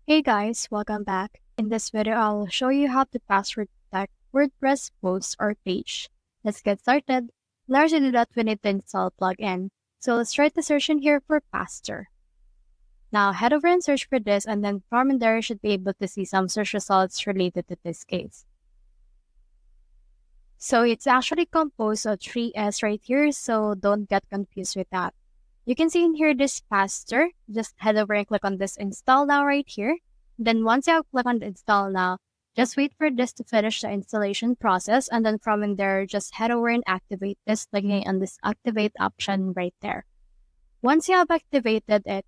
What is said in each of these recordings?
Hey guys, welcome back. In this video, I'll show you how to password protect WordPress post or page. Let's get started. In order to do that, we need to install plugin. So let's try to search in here for Pastor. Now head over and search for this, and then from in there you should be able to see some search results related to this case. So it's actually composed of 3S right here, so don't get confused with that. You can see in here this Pastor. Just head over and click on this install now right here. Then once you have clicked on the install now, just wait for this to finish the installation process, and then from in there, just head over and activate this, clicking on this activate option right there. Once you have activated it,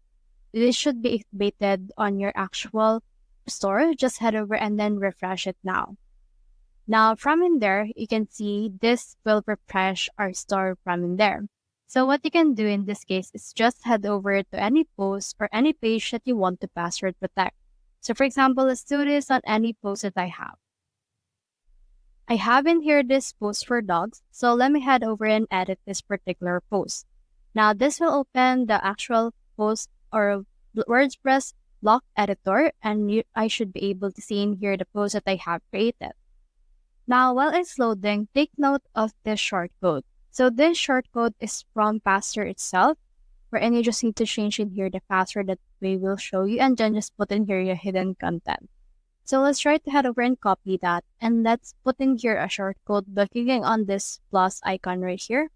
this should be activated on your actual store. Just head over and then refresh it now. Now from in there, you can see this will refresh our store from in there. So what you can do in this case is just head over to any post or any page that you want to password protect. So for example, let's do this on any post that I have. I have in here this post for dogs. So let me head over and edit this particular post. Now this will open the actual post or WordPress block editor, and I should be able to see in here the post that I have created. Now while it's loading, take note of this shortcode. So this shortcode is from Pastor itself, wherein you just need to change in here the password that we will show you, and then just put in here your hidden content. So let's try to head over and copy that, and let's put in here a shortcode by clicking on this plus icon right here.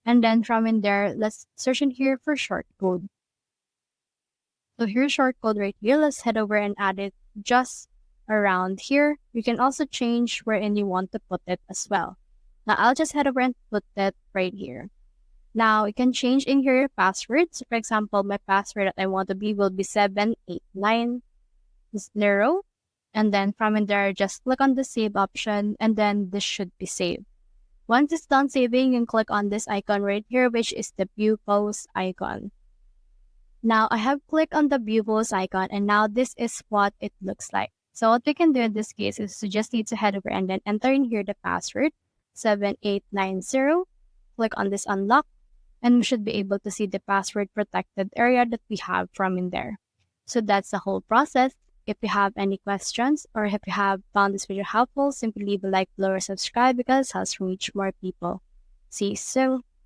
And then from in there, let's search in here for shortcode. So here's shortcode right here. Let's head over and add it just around here. You can also change wherein you want to put it as well. Now I'll just head over and put that right here. Now you can change in here your password. So for example, my password that I want to be will be 7890. And then from in there, just click on the save option, and then this should be saved. Once it's done saving, you can click on this icon right here, which is the view post icon. Now I have clicked on the view post icon, and now this is what it looks like. So what we can do in this case is you just need to head over and then enter in here the password 7890. Click on this unlock, and we should be able to see the password protected area that we have from in there. So that's the whole process. If you have any questions or if you have found this video helpful, simply leave a like below or subscribe because it helps reach more people. See you soon.